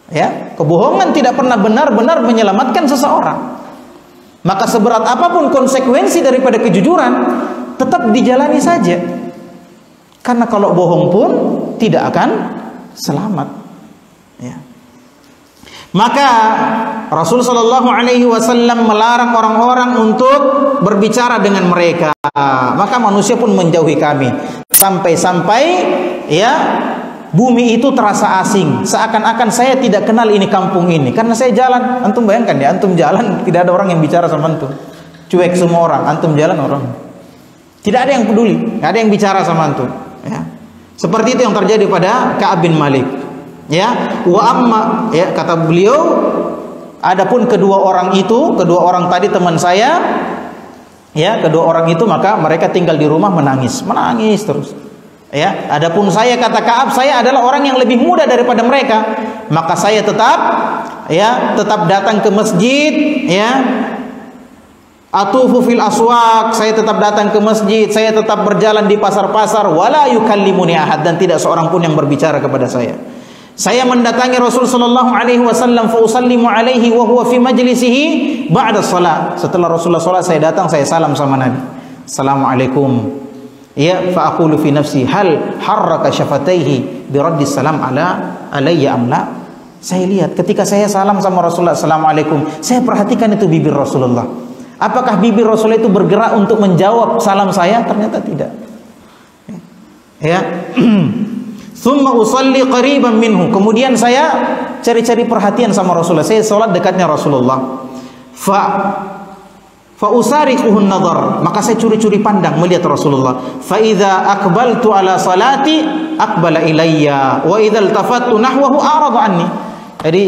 ya. Kebohongan tidak pernah benar-benar menyelamatkan seseorang. Maka seberat apapun konsekuensi daripada kejujuran, tetap dijalani saja. Karena kalau bohong pun tidak akan selamat, ya. Maka Rasul sallallahu alaihi wasallam melarang orang-orang untuk berbicara dengan mereka. Maka manusia pun menjauhi kami, sampai-sampai, ya, bumi itu terasa asing, seakan-akan saya tidak kenal ini kampung ini. Karena saya jalan, antum bayangkan ya, antum jalan tidak ada orang yang bicara sama antum. Cuek semua orang, antum jalan orang tidak ada yang peduli, tidak ada yang bicara sama antum, ya. Seperti itu yang terjadi pada Ka'ab bin Malik, ya. Wa amma, ya, kata beliau, adapun kedua orang itu, kedua orang tadi teman saya, ya, kedua orang itu, maka mereka tinggal di rumah menangis terus, ya. Adapun saya, kata Ka'ab, saya adalah orang yang lebih muda daripada mereka, maka saya tetap, ya, tetap datang ke masjid, ya. Atufu fil aswaq, saya tetap datang ke masjid, saya tetap berjalan di pasar-pasar, wala yukallimuni ahad, dan tidak seorang pun yang berbicara kepada saya. Saya mendatangi Rasul sallallahu alaihi wasallam fa usallimu alaihi wa huwa fi majlisihi ba'da shalah. Setelah Rasulullah salat, saya datang, saya salam sama Nabi. Assalamualaikum. Ya, fa aqulu fi nafsi hal harraka syafataihi bi raddi salam alayya am la. Saya lihat ketika saya salam sama Rasulullah assalamualaikum, saya perhatikan itu bibir Rasulullah. Apakah bibir Rasulullah itu bergerak untuk menjawab salam saya? Ternyata tidak. Ya. Thumma usalli qariban minhu. Kemudian saya cari-cari perhatian sama Rasulullah. Saya salat dekatnya Rasulullah. Fa usariquhun nadhar. Maka saya curi-curi pandang melihat Rasulullah. Fa idza aqbaltu ala salati aqbala ilayya wa idza iltafattu nahwahu a'rada anni. Jadi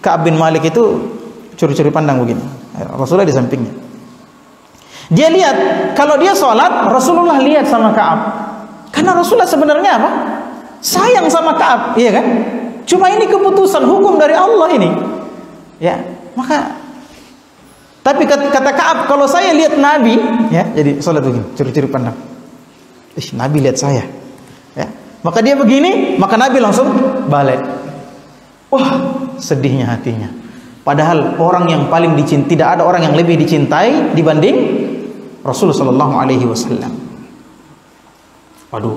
Ka'ab bin Malik itu curi-curi pandang begini. Rasulullah di sampingnya. Dia lihat, kalau dia sholat, Rasulullah lihat sama Ka'ab. Karena Rasulullah sebenarnya apa? Sayang sama Ka'ab, iya kan? Cuma ini keputusan hukum dari Allah ini, ya. Maka, tapi kata Ka'ab, kalau saya lihat Nabi, ya, jadi sholat begini, curi-curi pandang. Nabi lihat saya, ya. Maka dia begini, maka Nabi langsung balik. Wah, sedihnya hatinya. Padahal orang yang paling dicintai, tidak ada orang yang lebih dicintai dibanding Rasulullah sallallahu alaihi wasallam. Waduh,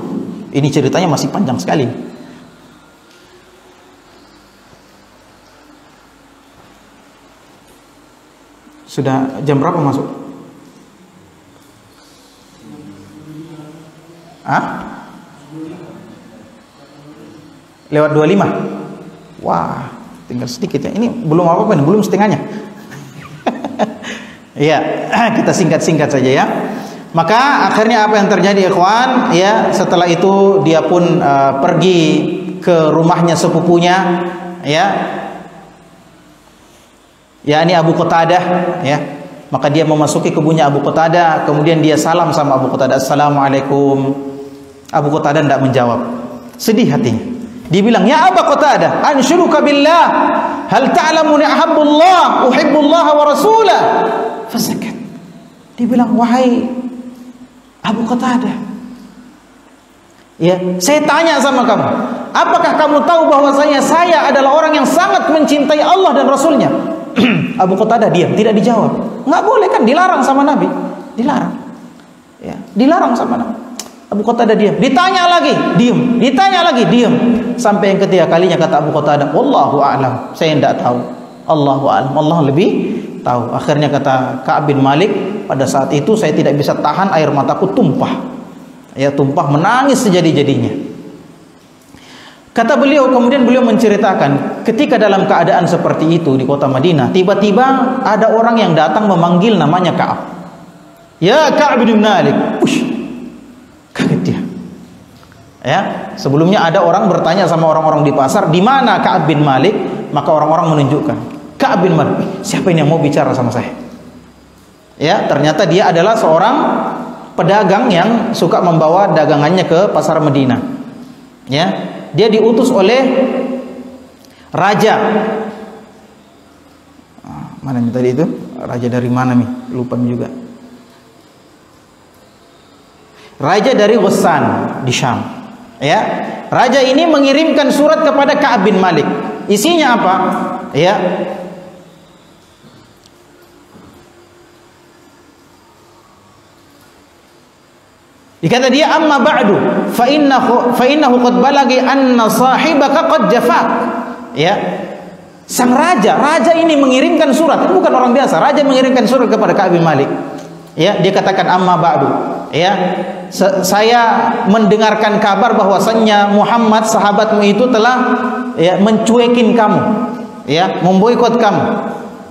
ini ceritanya masih panjang sekali. Sudah jam berapa masuk? Lewat 25. Wah, tinggal sedikit ya. Ini belum apa-apa nih, belum setengahnya. Iya, kita singkat-singkat saja ya. Maka akhirnya apa yang terjadi, ikhwan? Ya, setelah itu dia pun pergi ke rumahnya sepupunya, ya. Ya, ini Abu Qatadah, ya. Maka dia memasuki kebunnya Abu Qatadah, kemudian dia salam sama Abu Qatadah, "Assalamualaikum." Abu Qatadah tidak menjawab. Sedih hatinya. Dia bilang, "Ya Abu Qatadah, anshuruka billah, hal ta'lamuni ahabbullah, uhibbullah wa rasulah?" Fasakat. Dia bilang, "Wahai Abu Qatadah, ya, saya tanya sama kamu, apakah kamu tahu bahwasanya saya adalah orang yang sangat mencintai Allah dan Rasulnya? Abu Qatadah diam, tidak dijawab. Nggak boleh kan, dilarang sama Nabi. Dilarang. Ya, dilarang sama Nabi. Abu Qatadah diam. Ditanya lagi, diam. Ditanya lagi, diam. Sampai yang ketiga kalinya kata Abu Qatadah, "Wallahu a'lam." Saya tidak tahu. Allahu a'lam. Allah lebih tahu. Akhirnya kata Ka'ab bin Malik, pada saat itu saya tidak bisa tahan, air mataku tumpah. Ya, tumpah, menangis sejadi-jadinya. Kata beliau, kemudian beliau menceritakan ketika dalam keadaan seperti itu di kota Madinah, tiba-tiba ada orang yang datang memanggil namanya Ka'ab. Ya Ka'ab bin Malik. Ush. Kaget dia. Ya, sebelumnya ada orang bertanya sama orang-orang di pasar, di mana Ka'ab bin Malik? Maka orang-orang menunjukkan Ka'ab bin Malik. Siapa ini yang mau bicara sama saya? Ya, ternyata dia adalah seorang pedagang yang suka membawa dagangannya ke pasar Madinah. Ya, dia diutus oleh raja. Mana nih tadi itu? Raja dari mana nih? Lupa juga. Raja dari Ghassan di Syam. Ya, raja ini mengirimkan surat kepada Ka'ab bin Malik. Isinya apa? Ya, dikata dia, amma ba'du fa innahu qad balagi anna sahibaka qad jafak. Ya, sang raja ini mengirimkan surat, bukan orang biasa. Raja mengirimkan surat kepada Ka'ab bin Malik. Ya, dia katakan, amma ba'du. Ya, saya mendengarkan kabar bahwasannya Muhammad sahabatmu itu telah mencuekin kamu, ya, memboikot kamu.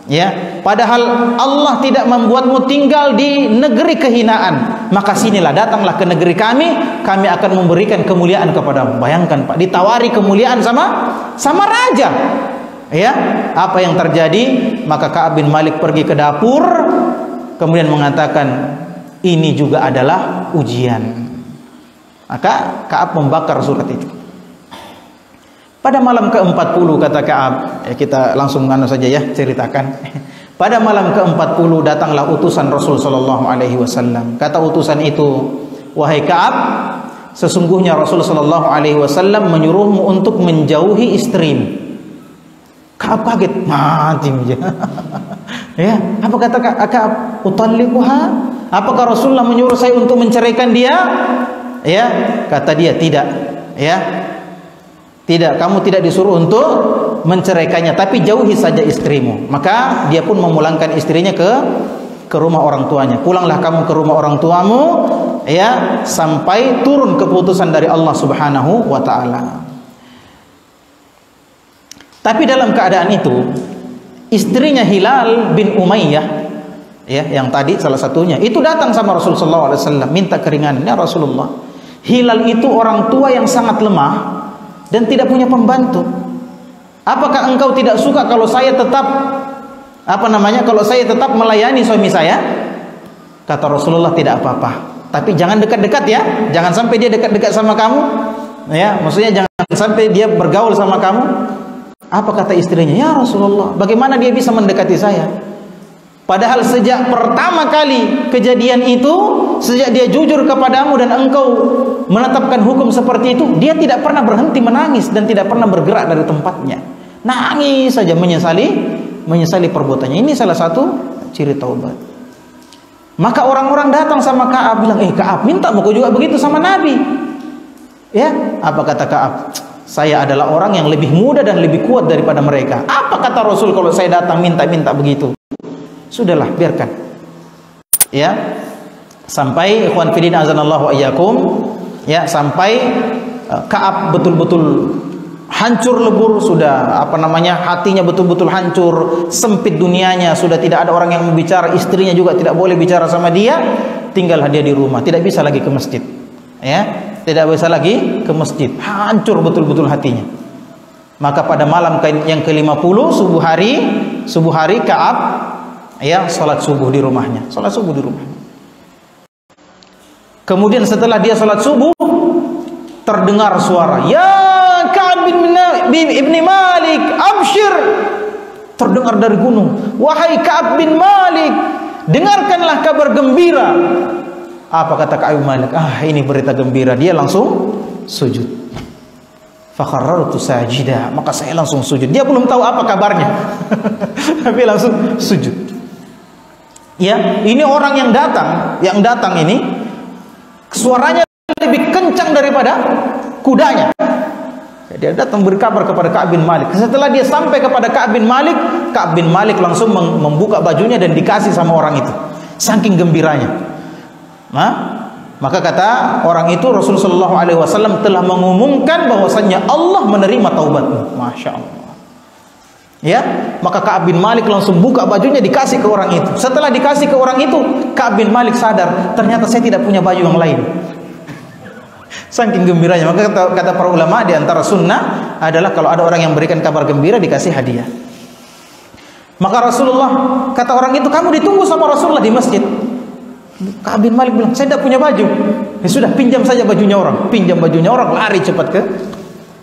Ya, padahal Allah tidak membuatmu tinggal di negeri kehinaan. Maka sinilah, datanglah ke negeri kami akan memberikan kemuliaan kepadamu. Bayangkan Pak, ditawari kemuliaan sama raja. Ya, apa yang terjadi? Maka Ka'ab bin Malik pergi ke dapur, kemudian mengatakan, ini juga adalah ujian. Maka Ka'ab membakar surat itu. Pada malam ke-40 kata Ka'ab, kita langsung saja ya ceritakan. Pada malam ke-40 datanglah utusan Rasul sallallahu alaihi wasallam. Kata utusan itu, wahai Ka'ab, sesungguhnya Rasul sallallahu alaihi wasallam menyuruhmu untuk menjauhi istrimu. Ka'ab kaget, mati aja. Ya, apa kata Ka'ab? Utalliquha? Apakah Rasulullah menyuruh saya untuk menceraikan dia? Ya, kata dia, tidak. Ya, tidak, kamu tidak disuruh untuk menceraikannya, tapi jauhi saja istrimu. Maka dia pun memulangkan istrinya ke rumah orang tuanya. Pulanglah kamu ke rumah orang tuamu, ya, sampai turun keputusan dari Allah Subhanahu wa taala. Tapi dalam keadaan itu, istrinya Hilal bin Umayyah, ya, yang tadi salah satunya, itu datang sama Rasulullah SAW minta keringanan. Ya Rasulullah, Hilal itu orang tua yang sangat lemah dan tidak punya pembantu. Apakah engkau tidak suka kalau saya tetap kalau saya tetap melayani suami saya? Kata Rasulullah, tidak apa-apa, tapi jangan dekat-dekat ya, jangan sampai dia dekat-dekat sama kamu. Ya, maksudnya jangan sampai dia bergaul sama kamu. Apa kata istrinya? Ya Rasulullah, bagaimana dia bisa mendekati saya? Padahal sejak pertama kali kejadian itu, sejak dia jujur kepadamu dan engkau menetapkan hukum seperti itu, dia tidak pernah berhenti menangis dan tidak pernah bergerak dari tempatnya. Nangis saja, menyesali perbuatannya. Ini salah satu ciri taubat. Maka orang-orang datang sama Ka'ab bilang, Ka'ab, minta mau juga begitu sama Nabi. Ya, apa kata Ka'ab? Saya adalah orang yang lebih muda dan lebih kuat daripada mereka. Apa kata Rasul kalau saya datang minta-minta begitu? Sudahlah, biarkan. Ya, sampai ikhwan fillah azanallahu iyyakum, ya, sampai Ka'ab betul-betul hancur lebur, sudah hatinya betul-betul hancur, sempit dunianya, sudah tidak ada orang yang membicara, istrinya juga tidak boleh bicara sama dia, tinggallah dia di rumah, tidak bisa lagi ke masjid. Ya, tidak bisa lagi ke masjid, hancur betul-betul hatinya. Maka pada malam yang ke-50 subuh hari Ka'ab, ya, salat subuh di rumahnya. Kemudian setelah dia salat subuh, terdengar suara, ya Ka'ab bin Ibni Malik, abshir. Terdengar dari gunung, wahai Ka'ab bin Malik, dengarkanlah kabar gembira. Apa kata Ka'ab bin Malik? Ini berita gembira. Dia langsung sujud. Fakharrartu sajida, maka saya langsung sujud. Dia belum tahu apa kabarnya. Tapi langsung sujud. Ya, ini orang yang datang ini suaranya lebih kencang daripada kudanya. Dia datang berkabar kepada Ka'ab bin Malik. Setelah dia sampai kepada Ka'ab bin Malik langsung membuka bajunya dan dikasih sama orang itu. Saking gembiranya. Maka kata orang itu, Rasulullah SAW telah mengumumkan bahwasannya Allah menerima taubatmu. Masya Allah. Ya, maka Ka'ab bin Malik langsung buka bajunya dikasih ke orang itu. Setelah dikasih ke orang itu, Ka'ab bin Malik sadar, ternyata saya tidak punya baju yang lain. Saking gembiranya. Maka kata para ulama, di antara sunnah adalah kalau ada orang yang berikan kabar gembira dikasih hadiah. Maka Rasulullah, kata orang itu, kamu ditunggu sama Rasulullah di masjid. Ka'ab bin Malik bilang, saya tidak punya baju. Ya sudah, pinjam saja bajunya orang. Pinjam bajunya orang, lari cepat ke.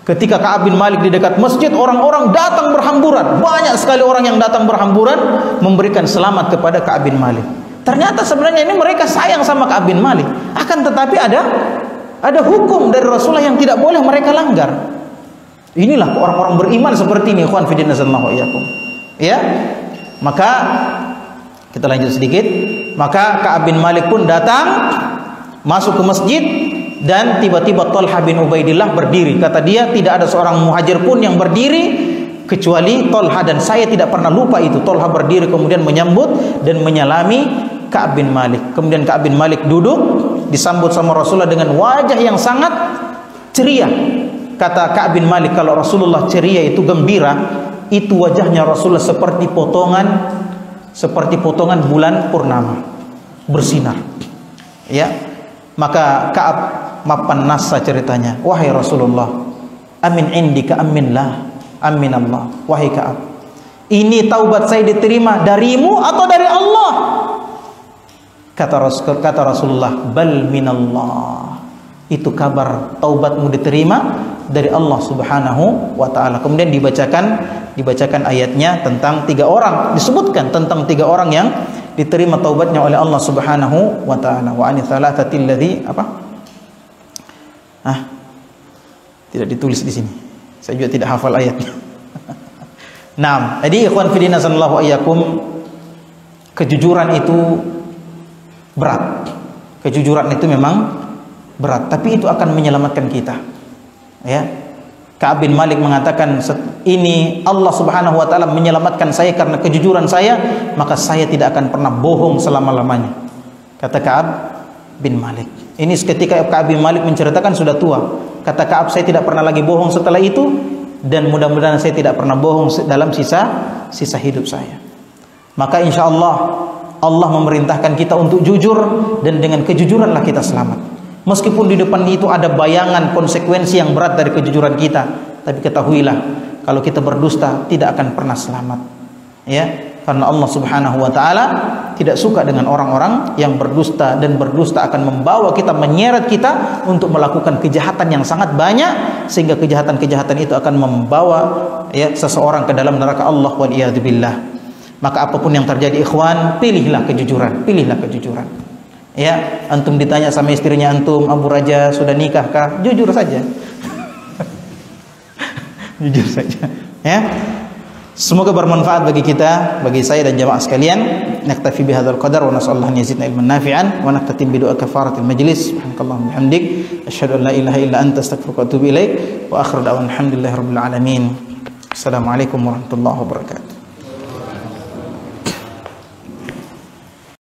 Ketika Ka'ab bin Malik di dekat masjid, orang-orang datang berhamburan. Banyak sekali orang yang datang berhamburan memberikan selamat kepada Ka'ab bin Malik. Ternyata sebenarnya ini mereka sayang sama Ka'ab bin Malik. Akan tetapi ada hukum dari Rasulullah yang tidak boleh mereka langgar. Inilah orang-orang beriman seperti ini, ikhwan fillah nazallahu iyyakum. Ya. Maka kita lanjut sedikit. Maka Ka'ab bin Malik pun datang masuk ke masjid dan tiba-tiba Talha bin Ubaidillah berdiri. Kata dia, tidak ada seorang muhajir pun yang berdiri kecuali Talha, dan saya tidak pernah lupa itu. Talha berdiri kemudian menyambut dan menyalami Ka'ab bin Malik. Kemudian Ka'ab bin Malik duduk disambut sama Rasulullah dengan wajah yang sangat ceria. Kata Ka'ab bin Malik, kalau Rasulullah ceria itu gembira, itu wajahnya Rasulullah seperti potongan bulan purnama bersinar. Ya, maka Ka'ab mapan nasa ceritanya, wahai Rasulullah, amin indika aminlah, amin Allah. Wahai Ka'ab, ini taubat saya diterima darimu atau dari Allah? Kata Rasulullah, bal minallah, itu kabar taubatmu diterima dari Allah Subhanahu wa ta'ala. Kemudian dibacakan ayatnya tentang 3 orang, disebutkan tentang 3 orang yang diterima taubatnya oleh Allah Subhanahu wa ta'ala. Wa ani thalathatil ladzi tidak ditulis di sini. Saya juga tidak hafal ayatnya. Nah, jadi ikhwan fillah sallallahu iyyakum, kejujuran itu berat. Kejujuran itu memang berat, tapi itu akan menyelamatkan kita. Ya. Ka'ab bin Malik mengatakan, ini Allah Subhanahu wa ta'ala menyelamatkan saya karena kejujuran saya, maka saya tidak akan pernah bohong selama-lamanya. Kata Ka'ab bin Malik. Ini ketika Ka'ab bin Malik menceritakan sudah tua. Kata Ka'ab, saya tidak pernah lagi bohong setelah itu, dan mudah-mudahan saya tidak pernah bohong dalam sisa hidup saya. Maka insya Allah Allah memerintahkan kita untuk jujur, dan dengan kejujuranlah kita selamat. Meskipun di depan itu ada bayangan konsekuensi yang berat dari kejujuran kita, tapi ketahuilah, kalau kita berdusta tidak akan pernah selamat. Ya, karena Allah Subhanahu wa ta'ala tidak suka dengan orang-orang yang berdusta, dan berdusta akan membawa kita, menyeret kita untuk melakukan kejahatan yang sangat banyak, sehingga kejahatan-kejahatan itu akan membawa seseorang ke dalam neraka Allah wal iyad billah. Maka apapun yang terjadi ikhwan, pilihlah kejujuran, pilihlah kejujuran. Ya, antum ditanya sama istrinya antum, Abu Raja sudah nikah kah? Jujur saja. Jujur saja. Ya. Semoga bermanfaat bagi kita, bagi saya dan jamaah sekalian. Naktafi bihadzal qadar wa nasallahu an yazidna ilman nafi'an wa naktatim bi doa kafaratil majlis. Subhanakallahumma bihamdik asyhadu an la ilaha illa anta astaghfiruka wa atubu ilaik wa akhiru da'wana alhamdulillahi rabbil alamin. Assalamualaikum warahmatullahi wabarakatuh.